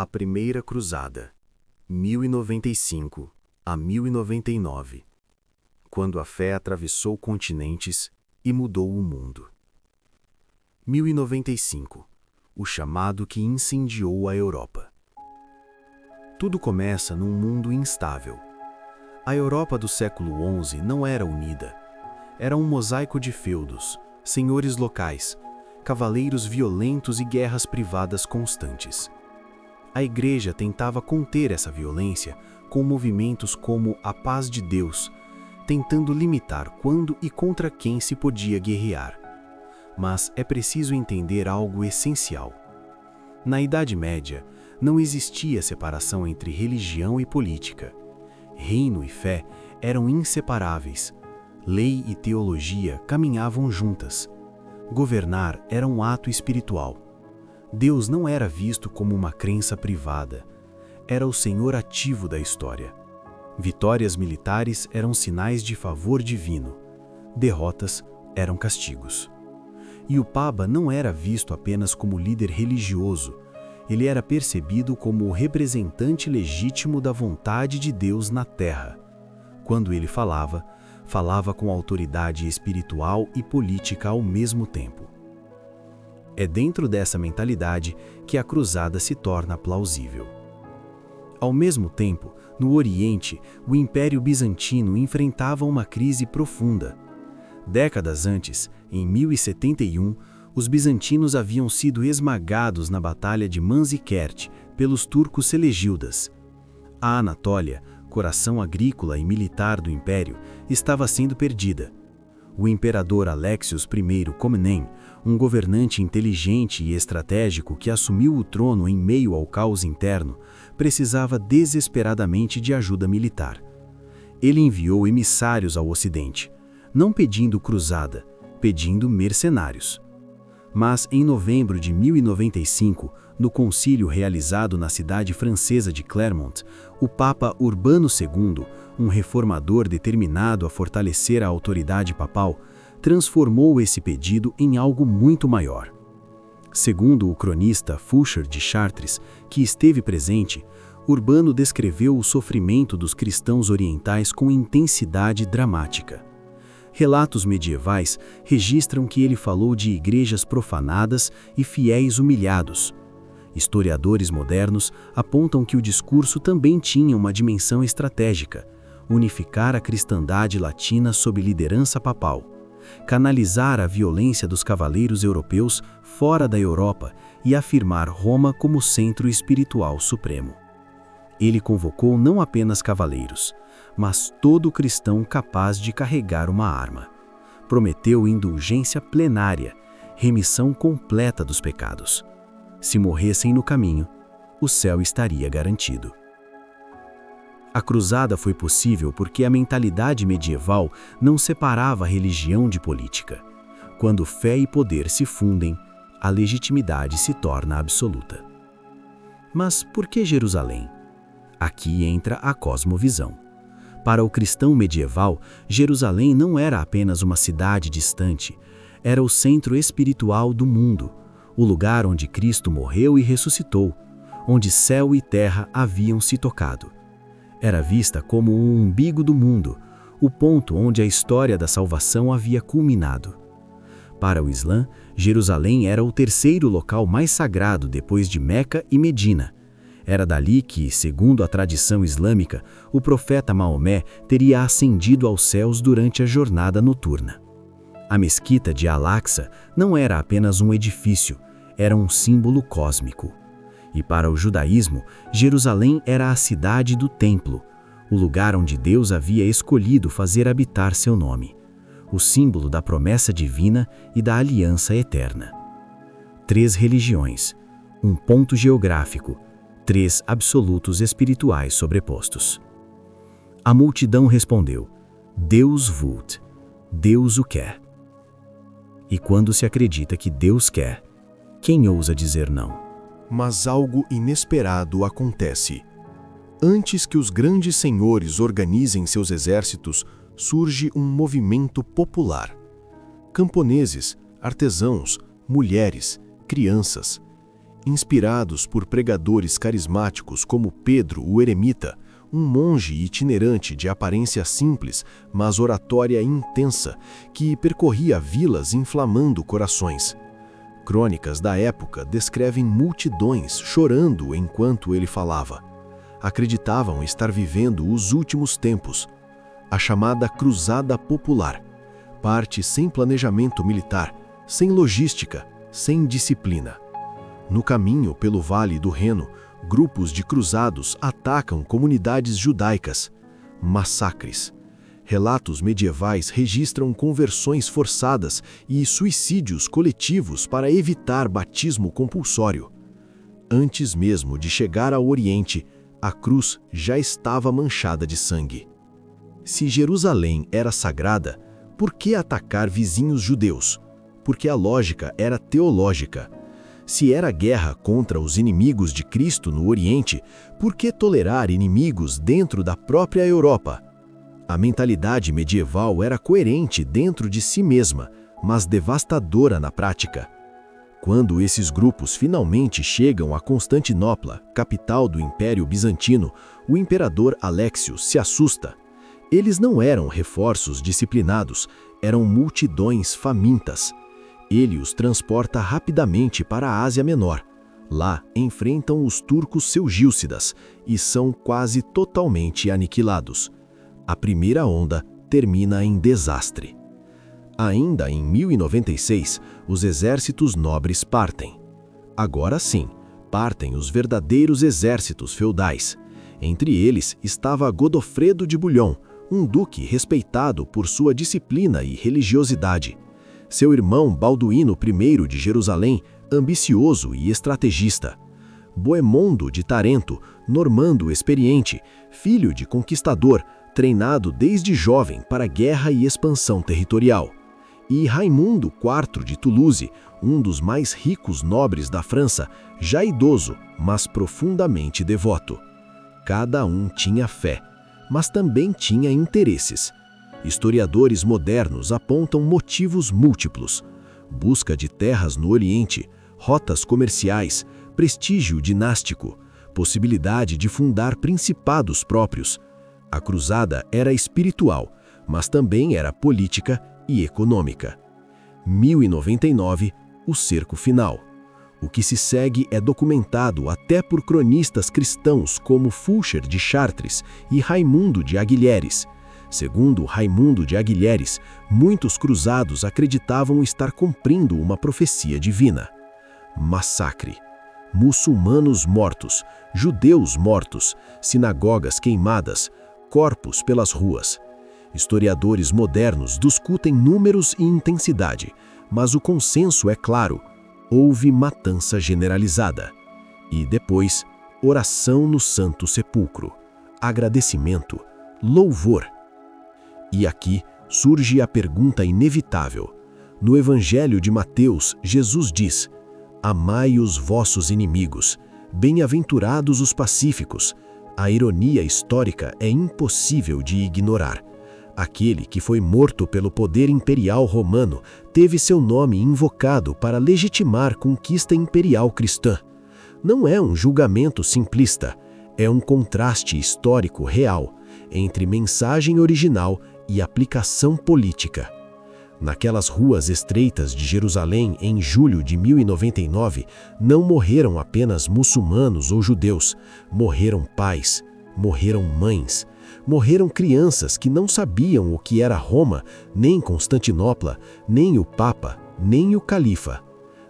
A Primeira Cruzada, 1095 a 1099, quando a fé atravessou continentes e mudou o mundo. 1095, o chamado que incendiou a Europa. Tudo começa num mundo instável. A Europa do século XI não era unida. Era um mosaico de feudos, senhores locais, cavaleiros violentos e guerras privadas constantes. A Igreja tentava conter essa violência com movimentos como a Paz de Deus, tentando limitar quando e contra quem se podia guerrear. Mas é preciso entender algo essencial. Na Idade Média, não existia separação entre religião e política. Reino e fé eram inseparáveis. Lei e teologia caminhavam juntas. Governar era um ato espiritual. Deus não era visto como uma crença privada. Era o Senhor ativo da história. Vitórias militares eram sinais de favor divino. Derrotas eram castigos. E o Papa não era visto apenas como líder religioso. Ele era percebido como o representante legítimo da vontade de Deus na terra. Quando ele falava com autoridade espiritual e política ao mesmo tempo. É dentro dessa mentalidade que a cruzada se torna plausível. Ao mesmo tempo, no Oriente, o Império Bizantino enfrentava uma crise profunda. Décadas antes, em 1071, os bizantinos haviam sido esmagados na Batalha de Manzikert pelos turcos seleucidas. A Anatólia, coração agrícola e militar do Império, estava sendo perdida. O imperador Alexios I Comnene, um governante inteligente e estratégico que assumiu o trono em meio ao caos interno, precisava desesperadamente de ajuda militar. Ele enviou emissários ao Ocidente, não pedindo cruzada, pedindo mercenários. Mas em novembro de 1095, no concílio realizado na cidade francesa de Clermont, o Papa Urbano II, um reformador determinado a fortalecer a autoridade papal, transformou esse pedido em algo muito maior. Segundo o cronista Foucher de Chartres, que esteve presente, Urbano descreveu o sofrimento dos cristãos orientais com intensidade dramática. Relatos medievais registram que ele falou de igrejas profanadas e fiéis humilhados. Historiadores modernos apontam que o discurso também tinha uma dimensão estratégica: unificar a cristandade latina sob liderança papal, canalizar a violência dos cavaleiros europeus fora da Europa e afirmar Roma como centro espiritual supremo. Ele convocou não apenas cavaleiros, mas todo cristão capaz de carregar uma arma. Prometeu indulgência plenária, remissão completa dos pecados. Se morressem no caminho, o céu estaria garantido. A cruzada foi possível porque a mentalidade medieval não separava religião de política. Quando fé e poder se fundem, a legitimidade se torna absoluta. Mas por que Jerusalém? Aqui entra a cosmovisão. Para o cristão medieval, Jerusalém não era apenas uma cidade distante, era o centro espiritual do mundo, o lugar onde Cristo morreu e ressuscitou, onde céu e terra haviam se tocado. Era vista como o umbigo do mundo, o ponto onde a história da salvação havia culminado. Para o Islã, Jerusalém era o terceiro local mais sagrado depois de Meca e Medina. Era dali que, segundo a tradição islâmica, o profeta Maomé teria ascendido aos céus durante a jornada noturna. A mesquita de Al-Aqsa não era apenas um edifício, era um símbolo cósmico. E para o judaísmo, Jerusalém era a cidade do templo, o lugar onde Deus havia escolhido fazer habitar seu nome, o símbolo da promessa divina e da aliança eterna. 3 religiões, um ponto geográfico, 3 absolutos espirituais sobrepostos. A multidão respondeu: Deus vult, Deus o quer. E quando se acredita que Deus quer, quem ousa dizer não? Mas algo inesperado acontece. Antes que os grandes senhores organizem seus exércitos, surge um movimento popular. Camponeses, artesãos, mulheres, crianças. Inspirados por pregadores carismáticos como Pedro, o eremita, um monge itinerante de aparência simples, mas oratória intensa, que percorria vilas inflamando corações. Crônicas da época descrevem multidões chorando enquanto ele falava. Acreditavam estar vivendo os últimos tempos. A chamada Cruzada Popular parte sem planejamento militar, sem logística, sem disciplina. No caminho pelo Vale do Reno, grupos de cruzados atacam comunidades judaicas. Massacres. Relatos medievais registram conversões forçadas e suicídios coletivos para evitar batismo compulsório. Antes mesmo de chegar ao Oriente, a cruz já estava manchada de sangue. Se Jerusalém era sagrada, por que atacar vizinhos judeus? Porque a lógica era teológica. Se era guerra contra os inimigos de Cristo no Oriente, por que tolerar inimigos dentro da própria Europa? A mentalidade medieval era coerente dentro de si mesma, mas devastadora na prática. Quando esses grupos finalmente chegam a Constantinopla, capital do Império Bizantino, o imperador Aléxio se assusta. Eles não eram reforços disciplinados, eram multidões famintas. Ele os transporta rapidamente para a Ásia Menor. Lá, enfrentam os turcos seugílcidas e são quase totalmente aniquilados. A primeira onda termina em desastre. Ainda em 1096, os exércitos nobres partem. Agora sim, partem os verdadeiros exércitos feudais. Entre eles estava Godofredo de Bouillon, um duque respeitado por sua disciplina e religiosidade. Seu irmão Balduíno I de Jerusalém, ambicioso e estrategista. Bohemondo de Tarento, normando experiente, filho de conquistador, treinado desde jovem para guerra e expansão territorial. E Raimundo IV de Toulouse, um dos mais ricos nobres da França, já idoso, mas profundamente devoto. Cada um tinha fé, mas também tinha interesses. Historiadores modernos apontam motivos múltiplos: busca de terras no Oriente, rotas comerciais, prestígio dinástico, possibilidade de fundar principados próprios. A cruzada era espiritual, mas também era política e econômica. 1099, o cerco final. O que se segue é documentado até por cronistas cristãos como Fulcher de Chartres e Raimundo de Aguilheres. Segundo Raimundo de Aguilheres, muitos cruzados acreditavam estar cumprindo uma profecia divina. Massacre. Muçulmanos mortos, judeus mortos, sinagogas queimadas, corpos pelas ruas. Historiadores modernos discutem números e intensidade, mas o consenso é claro: houve matança generalizada. E depois, oração no Santo Sepulcro, agradecimento, louvor. E aqui surge a pergunta inevitável. No Evangelho de Mateus, Jesus diz: amai os vossos inimigos, bem-aventurados os pacíficos. A ironia histórica é impossível de ignorar. Aquele que foi morto pelo poder imperial romano teve seu nome invocado para legitimar conquista imperial cristã. Não é um julgamento simplista, é um contraste histórico real entre mensagem original e aplicação política. Naquelas ruas estreitas de Jerusalém, em julho de 1099, não morreram apenas muçulmanos ou judeus, morreram pais, morreram mães, morreram crianças que não sabiam o que era Roma, nem Constantinopla, nem o Papa, nem o Califa.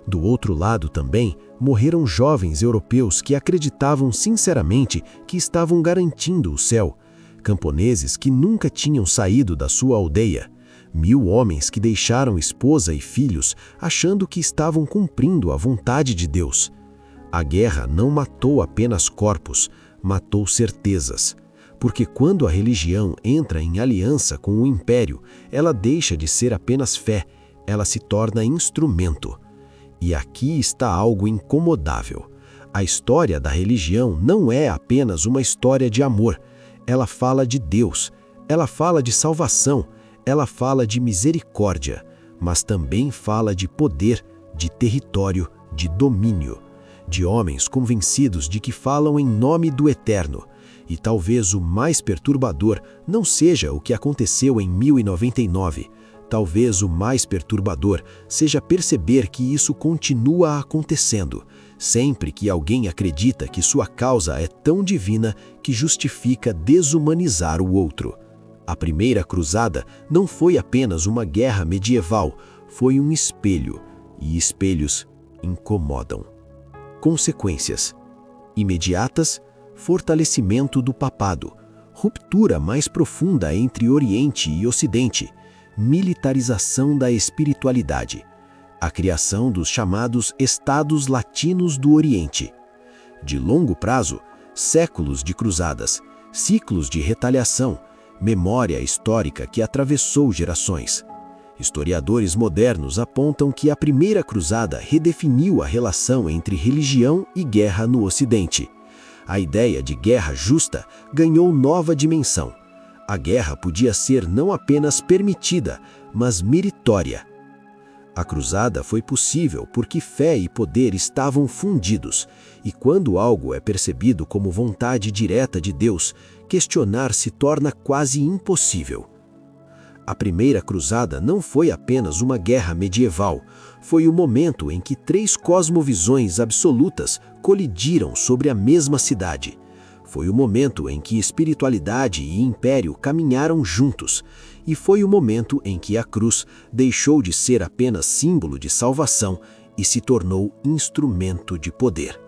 Do outro lado também, morreram jovens europeus que acreditavam sinceramente que estavam garantindo o céu, camponeses que nunca tinham saído da sua aldeia, 1000 homens que deixaram esposa e filhos achando que estavam cumprindo a vontade de Deus. A guerra não matou apenas corpos, matou certezas. Porque quando a religião entra em aliança com o império, ela deixa de ser apenas fé, ela se torna instrumento. E aqui está algo incomodável. A história da religião não é apenas uma história de amor. Ela fala de Deus, ela fala de salvação, ela fala de misericórdia, mas também fala de poder, de território, de domínio, de homens convencidos de que falam em nome do Eterno. E talvez o mais perturbador não seja o que aconteceu em 1099. Talvez o mais perturbador seja perceber que isso continua acontecendo, sempre que alguém acredita que sua causa é tão divina que justifica desumanizar o outro. A primeira cruzada não foi apenas uma guerra medieval, foi um espelho, e espelhos incomodam. Consequências imediatas: fortalecimento do papado, ruptura mais profunda entre Oriente e Ocidente, militarização da espiritualidade, a criação dos chamados Estados Latinos do Oriente. De longo prazo, séculos de cruzadas, ciclos de retaliação, memória histórica que atravessou gerações. Historiadores modernos apontam que a primeira cruzada redefiniu a relação entre religião e guerra no Ocidente. A ideia de guerra justa ganhou nova dimensão. A guerra podia ser não apenas permitida, mas meritória. A cruzada foi possível porque fé e poder estavam fundidos, e quando algo é percebido como vontade direta de Deus, questionar se torna quase impossível. A primeira cruzada não foi apenas uma guerra medieval, foi o momento em que três cosmovisões absolutas colidiram sobre a mesma cidade. Foi o momento em que espiritualidade e império caminharam juntos, e foi o momento em que a cruz deixou de ser apenas símbolo de salvação e se tornou instrumento de poder.